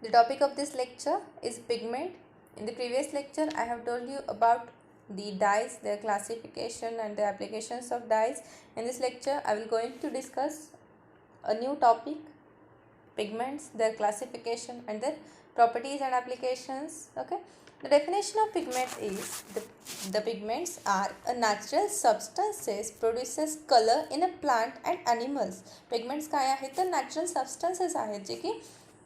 The topic of this lecture is pigment. In the previous lecture, I have told you about the dyes, their classification and the applications of dyes. In this lecture, I will going to discuss a new topic, pigments, their classification and their properties and applications. Okay. The definition of pigment is the pigments are a natural substances produces color in a plant and animals. Pigments काय आहेत तर natural substances आहेत जे की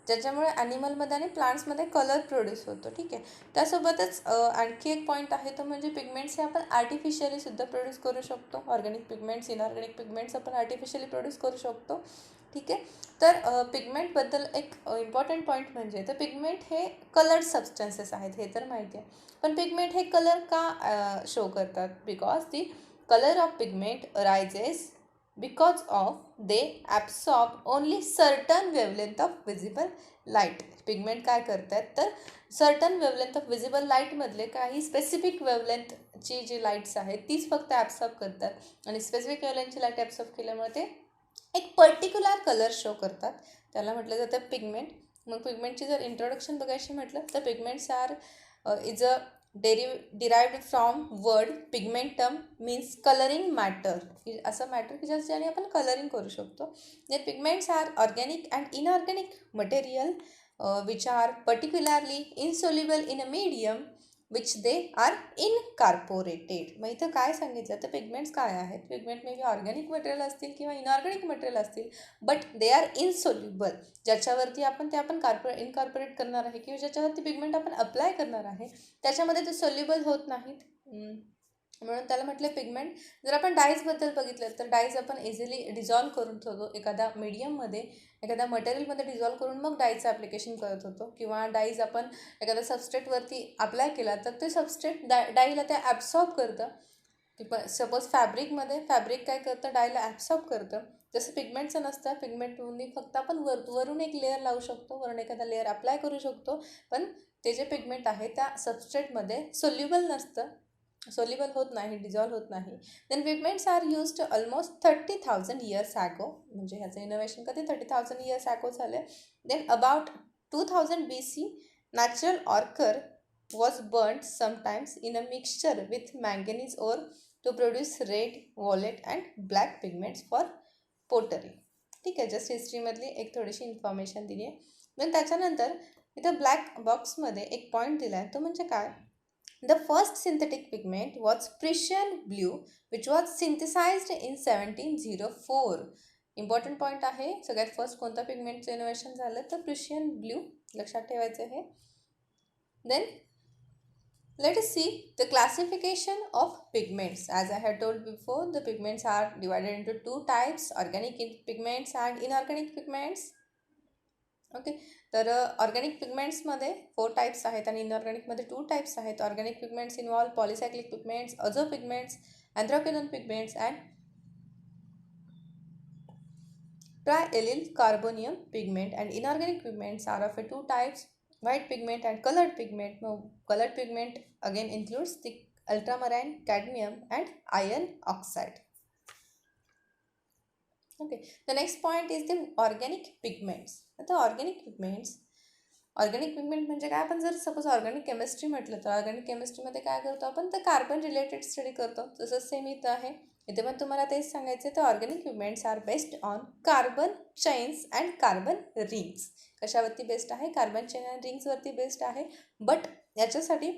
ज्याच्यामुळे ॲनिमलमध्ये आणि प्लांट्समध्ये colour produce होतो. ठीक आहे. त्यासोबतच आणखी एक पॉईंट आहे तो म्हणजे पिगमेंट्स हे आपण आर्टिफिशियलीसुद्धा प्रोड्यूस करू शकतो. ऑर्गॅनिक पिगमेंट्स, इनऑर्गॅनिक पिगमेंट्स आपण आर्टिफिशियली प्रोड्यूस करू शकतो. ठीक आहे. तर पिगमेंटबद्दल एक इम्पॉर्टंट पॉईंट म्हणजे तर पिगमेंट हे कलर्ड सबस्टन्सेस आहेत हे तर माहिती आहे. पण पिगमेंट हे कलर का शो करतात? Because the colour of pigment arises because of they absorb only certain wavelength of visible light. Pigment काय करतात तर सर्टन वेवलेंथ ऑफ विजिबल लाईटमधले काही स्पेसिफिक वेवलेंथची जी लाईट्स आहेत तीच फक्त ॲब्सॉर्ब करतात आणि स्पेसिफिक वेवलेंथची लाईट ॲब्सॉर्ब केल्यामुळे ते एक पर्टिक्युलर कलर शो करतात. त्याला म्हटलं जातं पिगमेंट. मग पिगमेंटची जर इंट्रोडक्शन बघायची म्हटलं तर pigments are is a derived from word pigmentum means colouring matter, की असं मॅटर की ज्याने आपण कलरिंग करू शकतो. जे pigments are organic and inorganic material which are particularly insoluble in a medium which they are incorporated. मग इथं काय सांगितलं तर पिगमेंट्स काय आहेत? Pigment may be organic material असतील किंवा इनऑर्गॅनिक मटेरियल असतील, बट दे आर इनसोल्युबल. ज्याच्यावरती आपण इनकॉर्पोरेट करणार आहे किंवा ज्याच्यावरती पिगमेंट आपण अप्लाय करणार आहे त्याच्यामध्ये ते सोल्युबल होत नाहीत. म्हणून त्याला म्हटलं पिगमेंट. जर आपण डाईजबद्दल बघितलं तर डाईज आपण इझिली डिझॉल्व करून ठेवतो एखाद्या मीडियममध्ये, एखाद्या मटेरियलमध्ये डिझॉल्व करून मग डाईचं ॲप्लिकेशन करत होतो. किंवा डाईज आपण एखाद्या सबस्ट्रेटवरती अप्लाय केला तर ते सबस्ट्रेट डाईला ते ॲब्सॉर्ब करतं. सपोज फॅब्रिक काय करतं? डायला ॲब्सॉर्ब करतं. जसं पिगमेंटचं नसतं. पिगमेंटनी फक्त आपण वरून एक लेअर लावू शकतो, वरून एखादा लेअर अप्लाय करू शकतो, पण ते जे पिगमेंट आहे त्या सबस्ट्रेटमध्ये सोल्युबल नसतं, सोल्युबल होत नाही, डिझॉल्व होत नाही. Then pigments are used almost 30,000 years ago. म्हणजे ह्याचं इनोव्हेशन कधी 30,000 इयर्स ॲगो झालं. देन अबाउट 2000 BC नॅचरल ऑर्कर was burnt sometimes in a mixture with manganese ore to produce red, violet and black pigments for pottery. ठीक आहे. Just हिस्ट्रीमधली एक थोडीशी information दिली आहे. देन त्याच्यानंतर इथं ब्लॅक बॉक्समध्ये एक पॉईंट दिला आहे तो म्हणजे काय? The first synthetic pigment was Prussian blue which was synthesized in 1704. Important point आहे. सगळ्यात फर्स्ट कोणता पिगमेंटचं इनोव्हेशन झालं तर प्रुशियन ब्ल्यू, लक्षात ठेवायचं आहे. Then let us see the classification of pigments. As I had told before, the pigments are divided into two types, organic pigments and inorganic pigments. Okay. तर organic पिगमेंट्समध्ये 4 types आहेत आणि इनऑर्गॅनिकमध्ये 2 टाईप्स आहेत. Organic pigments involve polycyclic pigments, azo pigments, anthraquinone pigments and triaryl carbonium pigment. And inorganic pigments are of 2 types, white pigment and colored pigment. Now, colored pigment again includes the ultramarine, cadmium and iron oxide. Okay, the next point is the organic pigments. आता organic pigment म्हणजे काय? आपण जर suppose organic chemistry म्हटलं तर organic केमिस्ट्रीमध्ये काय करतो आपण तर कार्बन रिलेटेड स्टडी करतो. तसंच सेम इथं आहे. इथे पण तुम्हाला तेच सांगायचं तर organic pigments are based on carbon chains and carbon rings. कशावरती बेस्ड आहे? कार्बन चेन अँड रिंग्सवरती बेस्ड आहे. बट याच्यासाठी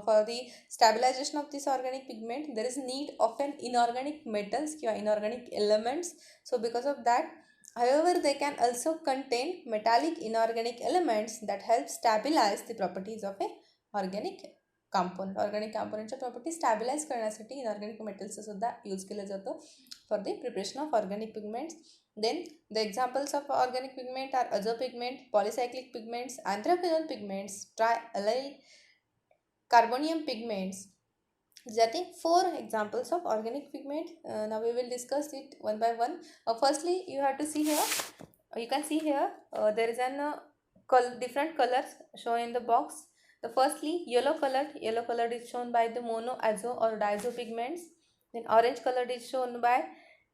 for the stabilization of this organic pigment there is need of an inorganic metals किंवा inorganic elements. So because of that, however, they can also contain metallic inorganic elements that help stabilize the properties of a organic component. Organic कॉम्पोनंटच्या property stabilize करण्यासाठी inorganic मेटल्सचं सुद्धा use केलं जातं for the preparation of organic pigments. Then the examples of organic pigment are azo pigment, polycyclic pigments, anthraquinone pigments, triallyl carbonium pigments. There are 4 examples of organic pigment. Now we will discuss it one by one. Firstly, you have to see here. You can see here there is an different colors shown in the box. The firstly yellow colored is shown by the mono, azo or diazo pigments. Then orange colored is shown by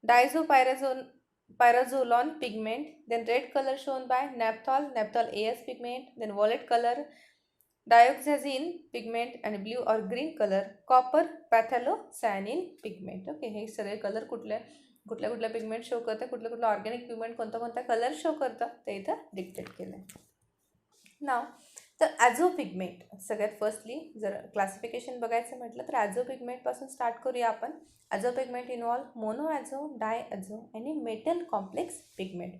diazopyrazone pyrazolone pigment, then red color shown by naphthol AS pigment, then violet color dioxazine pigment and blue or green color copper phthalocyanine pigment. Okay, हे सगळे colour कुठल्या कुठल्या pigment show करतं, कुठल्या organic pigment कोणता colour show करतं ते इथं डिक्टेट केलं आहे. नाव तर ॲझो पिगमेंट, सगळ्यात फर्स्टली जर क्लासिफिकेशन बघायचं म्हटलं तर ॲझो पिगमेंटपासून स्टार्ट करूया आपण. Azo pigment involve mono azo, डाय ॲझो आणि मेटल कॉम्प्लेक्स पिगमेंट.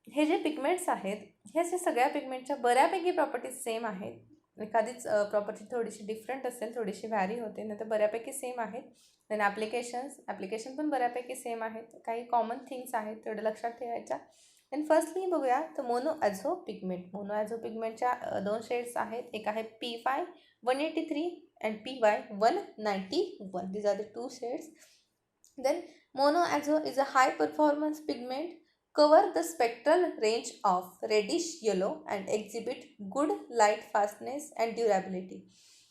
हे जे पिगमेंट्स आहेत हे असे सगळ्या पिगमेंटच्या बऱ्यापैकी प्रॉपर्टीज सेम आहेत. एखादीच प्रॉपर्टी थोडीशी डिफरंट असेल, थोडीशी व्हॅरी होते, नाही तर बऱ्यापैकी सेम आहेत. देन ॲप्लिकेशन पण बऱ्यापैकी सेम आहेत. काही कॉमन थिंग्स आहेत तेवढं लक्षात ठेवायच्या. देन फर्स्टली बघूया तर mono azo pigment. Mono azo पिगमेंटच्या 2 शेड्स आहेत. एक आहे PY183 and PY191. These are the 2 shades. Then mono azo is a high performance pigment, cover the spectral range of reddish yellow and exhibit good light fastness and durability.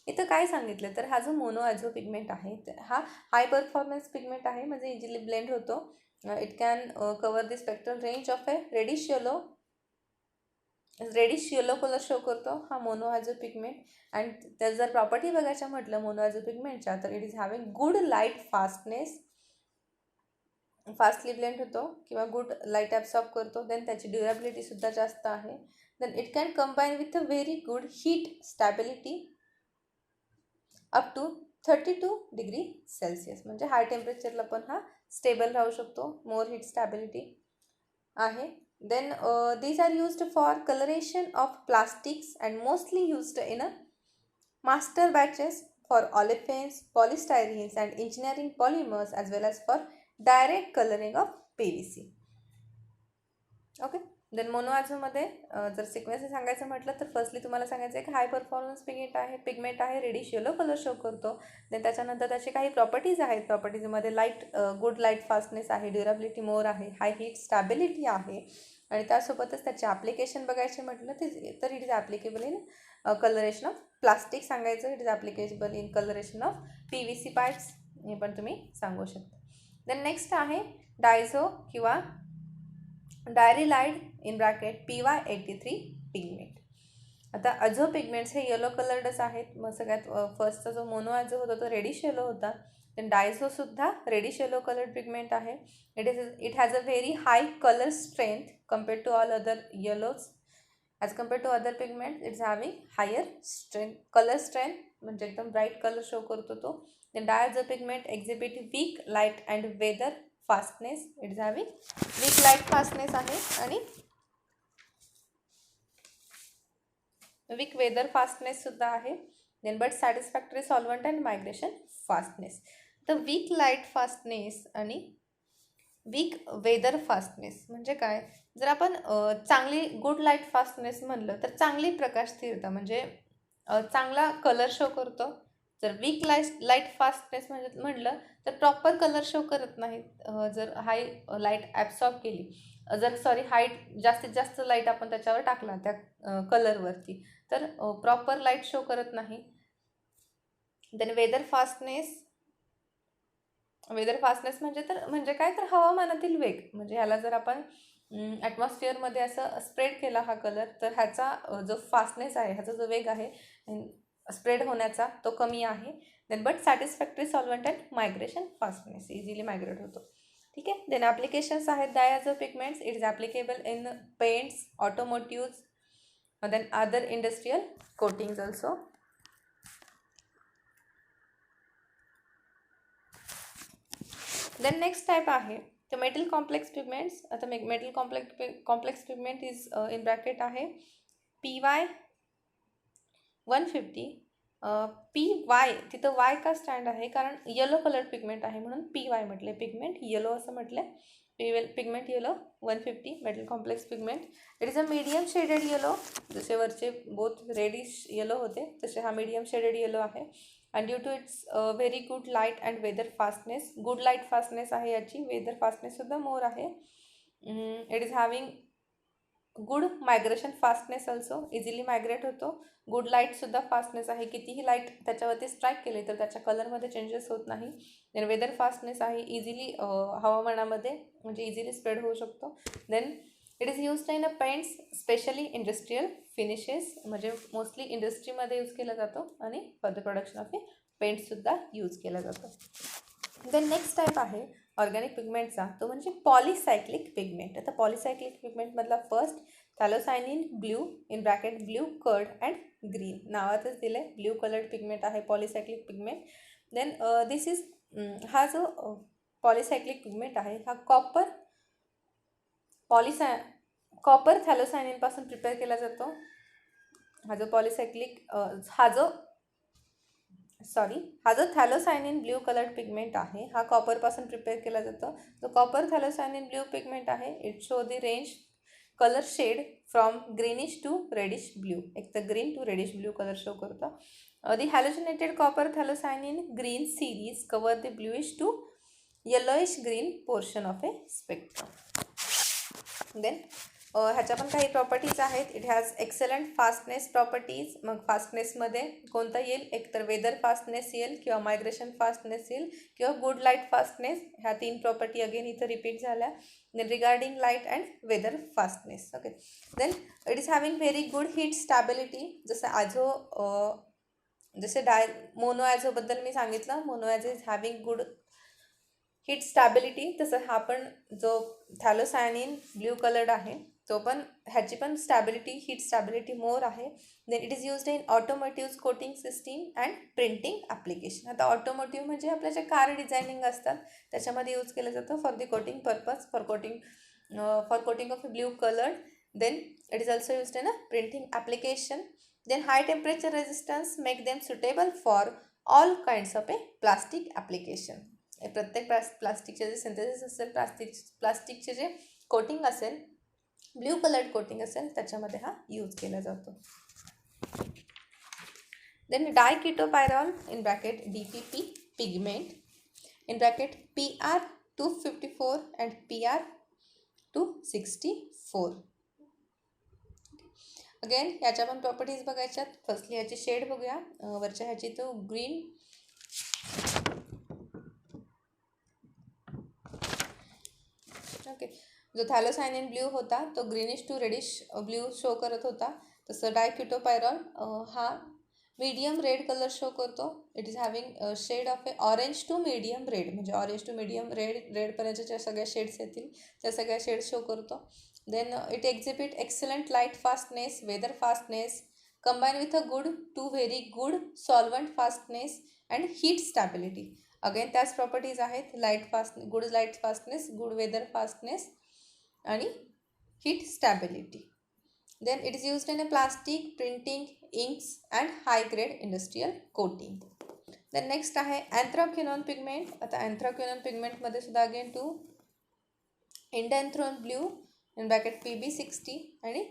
इथं काय सांगितलं तर हा जो मोनो ॲझो पिगमेंट आहे तर हा हाय performance pigment आहे, म्हणजे इझिली ब्लेंड होतो. It can cover the spectral range of a reddish yellow colour show करतो हा मोनो ॲझो पिगमेंट. अँड त्यात जर प्रॉपर्टी बघायच्या म्हटलं मोनो ॲझो पिगमेंटच्या तर it is having good light fastness, fastly blend होतो किंवा गुड लाईट ॲब्सॉर्ब करतो. देन त्याची ड्युरेबिलिटीसुद्धा जास्त आहे. Then it can combine with a very good heat stability up to 32 degree Celsius, म्हणजे हाय टेम्परेचरला पण हा स्टेबल राहू शकतो. मोर हीट स्टॅबिलिटी आहे. Then these are used for coloration of plastics and mostly used in a master batches for olefins, polystyrenes and engineering polymers as well as for direct colouring of PVC. Okay. Then mono ॲझोमध्ये जर sequence सांगायचं म्हटलं तर firstly तुम्हाला सांगायचं आहे की हाय performance pigment आहे, रेडिश येलो कलर शो करतो. देन त्याच्यानंतर त्याचे काही प्रॉपर्टीज आहेत. प्रॉपर्टीजमध्ये गुड लाईट फास्टनेस आहे, ड्युरेबिलिटी मोर आहे, हाय हीट स्टॅबिलिटी आहे. आणि त्यासोबतच त्याचे ॲप्लिकेशन बघायचे म्हटलं तर it is applicable in coloration of plastic सांगायचं, it is applicable in coloration of PVC pipes, हे पण तुम्ही सांगू शकता. देन नेक्स्ट आहे डायझो किंवा डायरिलाइड इन ब्रॅकेट PY83 पिगमेंट. आता अझो पिगमेंट्स हे येलो कलर्डच आहेत. मग सगळ्यात फर्स्टचा जो मोनो ॲझो होता तो रेडिश येलो होता. देन डायझोसुद्धा रेडिश येलो कलर्ड पिगमेंट आहे. It has a very high colour strength compared to all other yellows. As compared to other pigment it's having higher colour strength, म्हणजे एकदम bright colour show करतो तो. Then diazo pigment exhibit weak light and weather fastness, it is having weak light fastness आहे आणि weak weather fastness सुद्धा आहे. Then but satisfactory solvent and migration fastness. तर weak light fastness आणि weak weather fastness म्हणजे काय, जर आपण चांगली गुड लाईट फास्टनेस म्हणलं तर चांगली प्रकाश स्थिरता म्हणजे चांगला कलर शो करतो. जर वीक लाईट फास्टनेस म्हटलं तर प्रॉपर कलर शो करत नाहीत. जर हाय लाईट ॲब्सॉर्ब केली, जास्तीत जास्त लाईट आपण त्याच्यावर टाकला त्या कलरवरती तर प्रॉपर लाईट शो करत नाही. देन वेदर फास्टनेस म्हणजे काय तर हवामानातील वेग, म्हणजे ह्याला जर आपण ॲटमॉस्फिअरमध्ये असं स्प्रेड केला हा कलर तर ह्याचा जो फास्टनेस आहे, ह्याचा जो वेग आहे स्प्रेड होण्याचा तो कमी आहे. Then but satisfactory solvent and migration fastness, easily migrate होतो. ठीक आहे. देन ॲप्लिकेशन्स आहेत diazo pigments. It is applicable in paints, automotives, then other industrial coatings also. Then next type आहे तर मेटल कॉम्प्लेक्स पिगमेंट्स. आता metal complex pigment is in bracket आहे PY150. PY तिथं Y का स्टँड आहे, कारण yellow colour pigment आहे म्हणून PY म्हटले, पिगमेंट येलो असं म्हटलं. Pigment yellow 150 metal complex pigment. It is a medium shaded yellow, जसे वरचे बोथ रेडिश येलो होते तसे हा मीडियम शेडेड येलो आहे. And due to its very good light and weather fastness, good light fastness आहे याची, वेदर फास्टनेससुद्धा more आहे. It is having good migration fastness also, easily migrate होतो. गुड लाईटसुद्धा फास्टनेस आहे, कितीही लाईट त्याच्यावरती स्ट्राईक केली तर त्याच्या कलरमध्ये चेंजेस होत नाही. देन वेदर फास्टनेस आहे, इझिली हवामानामध्ये म्हणजे इझिली स्प्रेड होऊ शकतो. Then it is used in a paints, specially industrial finishes, म्हणजे मोस्टली इंडस्ट्रीमध्ये यूज केला जातो आणि for the production of a पेंट्ससुद्धा यूज केला जातो. देन नेक्स्ट टाईप आहे ऑर्गॅनिक पिगमेंटचा, तो म्हणजे पॉलिसायक्लिक पिगमेंट. आता पॉलिसायक्लिक पिगमेंटमधला first phthalocyanine blue in bracket blue कर्ड अँड ग्रीन, नावातच दिलं आहे ब्ल्यू कलर्ड पिगमेंट आहे पॉलिसायक्लिक पिगमेंट. देन दिस इज हा जो पॉलिसायक्लिक पिगमेंट आहे हा कॉपर थॅलोसायनिनपासून प्रिपेअर केला जातो. हा जो थॅलोसायनिन ब्ल्यू कलर्ड पिगमेंट आहे हा कॉपरपासून प्रिपेअर केला जातो. जो कॉपर थॅलोसायनिन ब्ल्यू पिगमेंट आहे it show the range colour shade from greenish to reddish blue, एक तर green to reddish blue colour show करतो. The halogenated copper phthalocyanine green series cover the bluish to yellowish green portion of a spectrum. Then ह्याच्या पण काही properties आहेत. It has excellent fastness properties. मग फास्टनेसमध्ये कोणता येईल, एकतर वेदर फास्टनेस येईल किंवा मायग्रेशन फास्टनेस येईल किंवा गुड लाईट फास्टनेस. ह्या 3 प्रॉपर्टी अगेन इथं रिपीट झाल्या. Then regarding light and weather fastness. Okay. Then it is having very good heat stability. जसे मोनो ॲझोबद्दल मी सांगितलं, mono azo is having good heat stability, तसं हा पण जो थॅलोसायनिन ब्ल्यू कलर्ड आहे तो पण ह्याची पण हीट स्टॅबिलिटी मोर आहे. Then it is used in automotive coating system and printing application. आता ऑटोमोटिव्ह म्हणजे आपल्या जे कार डिझायनिंग असतात त्याच्यामध्ये यूज केलं जातं for the coating purpose, for coating of blue coloured. Then it is also used in a printing application. Then high temperature resistance make them suitable for all kinds of a plastic application. प्रत्येक प्लास्टिकचे जे synthesis असेल, प्लास्टिकचे जे coating असेल, blue coloured coating असेल त्याच्यामध्ये हा यूज केला जातो. Then diketopyrrole in bracket DPP pigment in bracket PR254 and PR264. Again याच्या पण प्रॉपर्टीज बघायच्यात. फर्स्टली ह्याची शेड बघूया. वरच्या ह्याची तो ग्रीन, ओके. जो थॅलोसायनिन ब्ल्यू होता तो greenish to reddish blue show करत होता. तसं डायक्युटोपायरॉल हा मीडियम रेड कलर शो करतो. It is having shade of a orange to medium red, म्हणजे ऑरेंज टू मीडियम रेडपर्यंतच्या ज्या सगळ्या शेड्स येतील त्या सगळ्या शेड शो करतो. Then it exhibit excellent light fastness, weather fastness combine with a good to very good solvent fastness and heat stability. Again त्याच properties आहेत. Good light fastness, good weather fastness आणि heat stability. Then it is used in a plastic, printing, inks and high grade industrial coating. Then next आहे anthraquinone pigment. आता anthraquinone पिगमेंटमध्ये सुद्धा again two indanthrone blue in bracket PB60 आणि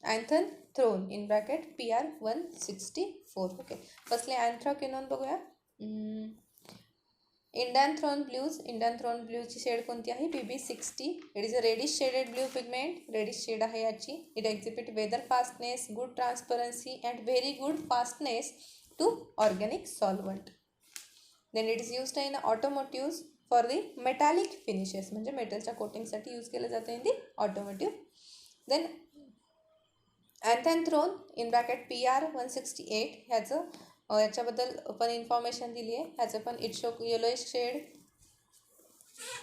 anthraquinone in bracket PR164. Okay. Firstly anthraquinone बघूया. Indanthrone ब्ल्यूची shade कोणती आहे, PB60. It is a reddish shaded blue pigment. Reddish shade आहे याची. It exhibit weather fastness, good transparency and very good fastness to organic solvent. Then it is used in automotive for the metallic finishes, म्हणजे मेटलच्या कोटिंगसाठी use केलं जातं in the automotive. Then anthraquinone in bracket PR168 ह्याचं याच्याबद्दल पण information दिली आहे. ह्याचं पण it show yellowish shade.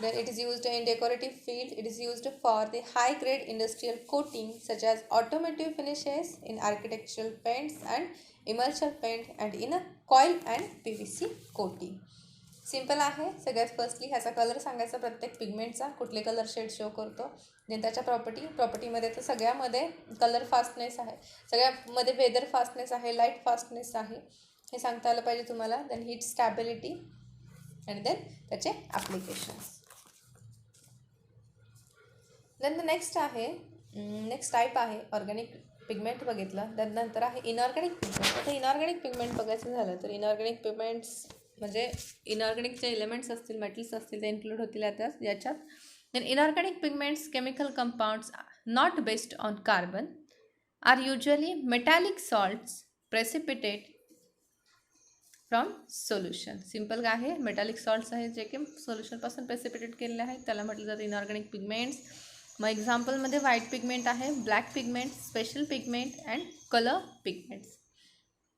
Then it is used in decorative field. It is used for the high grade industrial coating such as automotive finishes, in architectural paints and emulsion paint and in a coil and PVC coating. Simple आहे. सगळ्यात firstly ह्याचा colour सांगायचा प्रत्येक पिगमेंटचा, कुठले colour shade show करतो. Then त्याच्या प्रॉपर्टीमध्ये तर सगळ्यामध्ये कलर फास्टनेस आहे, सगळ्यामध्ये वेदर फास्टनेस आहे, लाईट फास्टनेस आहे, हे सांगता आलं पाहिजे तुम्हाला. देन हीट स्टॅबिलिटी आणि देन त्याचे ॲप्लिकेशन्स. देन नेक्स्ट टाईप आहे ऑर्गॅनिक पिगमेंट बघितलं. त्यानंतर आहे इनऑर्गॅनिक पिगमेंट. आता इनऑर्गॅनिक पिगमेंट बघायचं झालं तर इनऑर्गॅनिक पिगमेंट्स म्हणजे इनऑर्गॅनिक जे एलिमेंट्स असतील, मेटल्स असतील ते इन्क्लूड होतील याच्यात. Then inorganic pigments, chemical compounds not based on carbon, are usually metallic salts precipitate from solution. Simple काय आहे, मेटॅलिक सॉल्ट्स आहेत जे की सोल्युशनपासून प्रेसिपिटेट केलेले आहेत, त्याला म्हटलं जातं इनऑर्गॅनिक पिगमेंट्स. मग एक्झाम्पलमध्ये व्हाईट पिगमेंट आहे, black pigment, special pigment and colour pigments.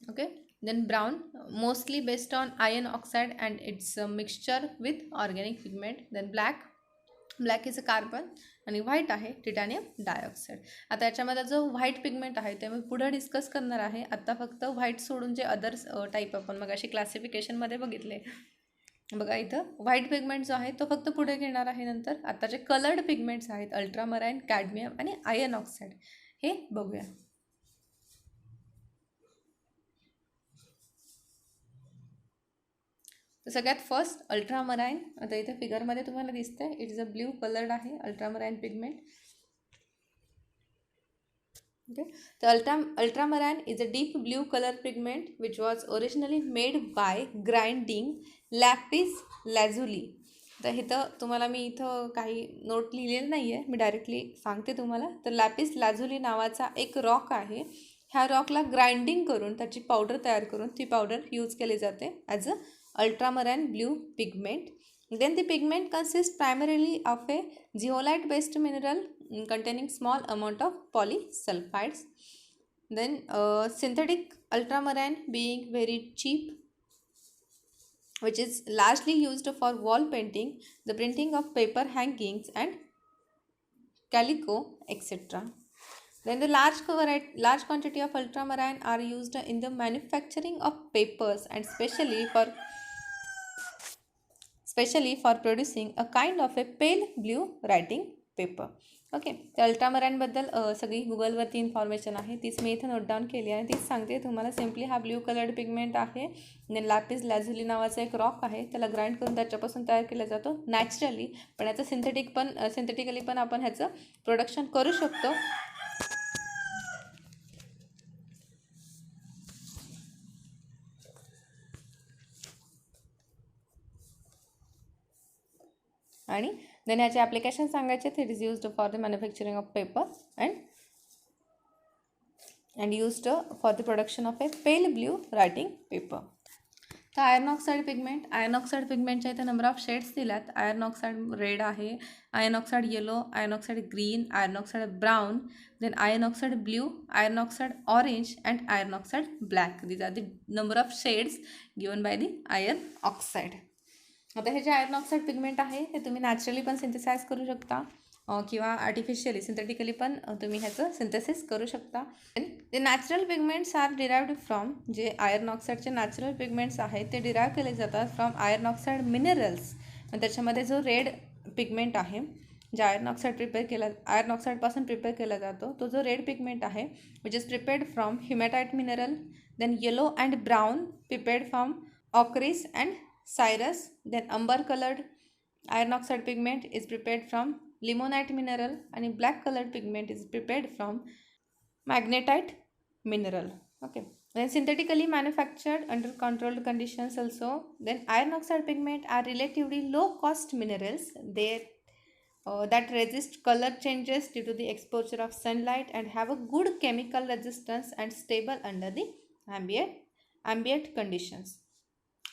Okay. Then brown, mostly based on iron oxide and its mixture with organic pigment. Then black is a carbon आणि white आहे titanium dioxide. आता याच्यामध्ये जो white pigment आहे ते मी पुढे discuss करणार आहे. आता फक्त व्हाईट सोडून जे अदर्स टाईप आपण मग अशी क्लासिफिकेशनमध्ये बघितले बघा, इथं व्हाईट पिगमेंट जो आहे तो फक्त पुढे घेणार आहे. नंतर आता जे कलर्ड पिगमेंट्स आहेत अल्ट्रामराईन, कॅडमियम आणि आयर्न ऑक्साईड हे बघूया. तर सगळ्यात फर्स्ट अल्ट्रामराईन. आता इथे फिगरमध्ये तुम्हाला दिसतंय, it is a blue coloured आहे अल्ट्रामराईन पिगमेंट. ओके. तर ultramarine is a deep blue colour pigment which was originally made by grinding lapis lazuli. तर इथं तुम्हाला मी इथं काही नोट लिहिलेलं नाही आहे, मी डायरेक्टली सांगते तुम्हाला. तर लॅपिस लॅझुली नावाचा एक रॉक आहे. ह्या रॉकला ग्राइंडिंग करून त्याची पावडर तयार करून ती पावडर यूज केली जाते as a ultramarine blue pigment. Then the pigment consists primarily of a zeolite based mineral containing small amount of polysulfides. Then synthetic ultramarine being very cheap, which is largely used for wall painting, the printing of paper hangings and calico, etc. Then the large quantity of ultramarine are used in the manufacturing of papers and especially for producing a kind of a pale blue writing paper. Okay. तर अल्ट्रामराईनबद्दल सगळी गुगलवरती information आहे, तीच मी इथं note down केली आहे, तीच सांगते तुम्हाला. सिम्पली हा ब्ल्यू कलर्ड पिगमेंट आहे. लॅपिस लॅझुली नावाचा एक रॉक आहे, त्याला ग्राइंड करून त्याच्यापासून तयार केला जातो नॅचरली. पण याचं सिंथेटिकली पण आपण ह्याचं प्रोडक्शन करू शकतो. आणि देन ह्याचे ॲप्लिकेशन सांगायचे, it is used for the manufacturing of paper and used for the production of a pale blue writing paper. तर आयर्न ऑक्साईड पिगमेंटच्या इथे नंबर ऑफ शेड्स दिल्यात. आयर्न ऑक्साईड रेड आहे, iron oxide yellow, iron oxide green, iron oxide brown, then iron oxide blue, iron oxide orange and iron oxide black. These are the number of shades given by the iron oxide. आता हे जे iron oxide pigment आहे हे तुम्ही naturally पण synthesise करू शकता किंवा आर्टिफिशियली सिंथेटिकली पण तुम्ही ह्याचं सिंथेसिस करू शकता. ते natural pigments are derived from, जे आयर्न ऑक्साईडचे नॅचरल पिगमेंट्स आहेत ते डिराईव्ह केले जातात फ्रॉम आयर्न ऑक्साईड मिनरल्स. त्याच्यामध्ये जो रेड पिगमेंट आहे, जे आयर्न ऑक्साईडपासून प्रिपेअर केला जातो, तो जो रेड पिगमेंट आहे which is prepared from hematite mineral. Then yellow and brown prepared from ochres and Cyrus. Then amber colored iron oxide pigment is prepared from limonite mineral and black colored pigment is prepared from magnetite mineral. Okay. Then synthetically manufactured under controlled conditions also. Then iron oxide pigment are relatively low cost minerals. That resist color changes due to the exposure of sunlight and have a good chemical resistance and stable under the ambient conditions.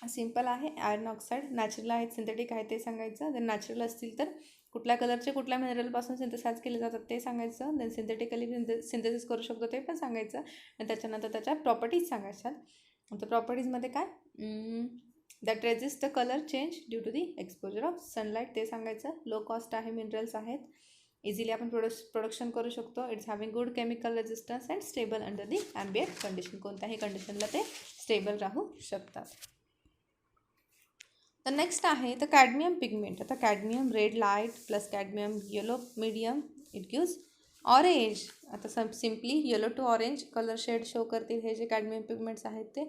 Simple आहे. Iron oxide natural आहेत, synthetic आहे ते सांगायचं. Then natural असतील तर कुठल्या कलरचे कुठल्या मिनरलपासून सिंथेसाइज केले जातात ते सांगायचं. देन सिंथेटिकली सिंथेसिस करू शकतो ते पण सांगायचं. आणि त्याच्यानंतर त्याच्या प्रॉपर्टीज सांगायच्या. तर प्रॉपर्टीजमध्ये काय, that resist the colour change due to the exposure of sunlight ते सांगायचं. लो कॉस्ट आहे, मिनरल्स आहेत, इझिली आपण प्रोडक्शन करू शकतो. It's having good chemical resistance and stable under the ambient condition. कोणत्याही कंडिशनला ते स्टेबल राहू शकतात. तर नेक्स्ट आहे तर कॅडमियम पिगमेंट. आता cadmium red light plus cadmium yellow medium it gives orange. आता simply yellow to orange colour shade show करतील हे जे कॅडमियम पिगमेंट्स आहेत ते.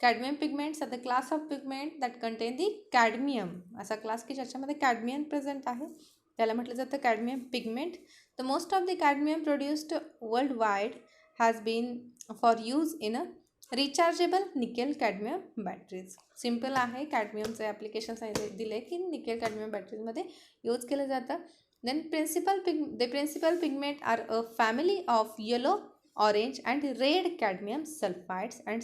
Cadmium pigments are the class of pigment that contain the cadmium. असा class की ज्याच्यामध्ये cadmium present आहे त्याला म्हटलं जातं cadmium pigment. The most of the cadmium produced world wide has been for use in a rechargeable nickel cadmium batteries. Simple आहे, कॅडमियमचं application सांगितलं दिलं आहे की निकेल कॅडमियम बॅटरीजमध्ये यूज केलं जातं. Then principal pigment are a family of yellow, orange and red cadmium sulphides and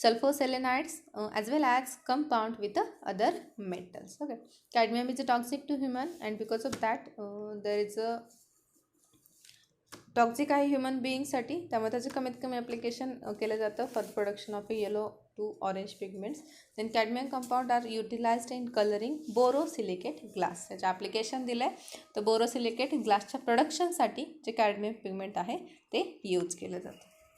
sulfoselenides as well as compound with the other metals. Okay, cadmium is toxic to human, and because of that there is a toxic आहे human बिईंगसाठी, त्यामुळे त्याचं कमीत कमी application केलं जातं for production of yellow to orange pigments. Then cadmium compound are utilised in colouring borosilicate glass. त्याचं application दिलं आहे, तर बोरोसिलिकेट ग्लासच्या प्रोडक्शनसाठी जे कॅडमियम पिगमेंट आहे ते यूज केलं जातं.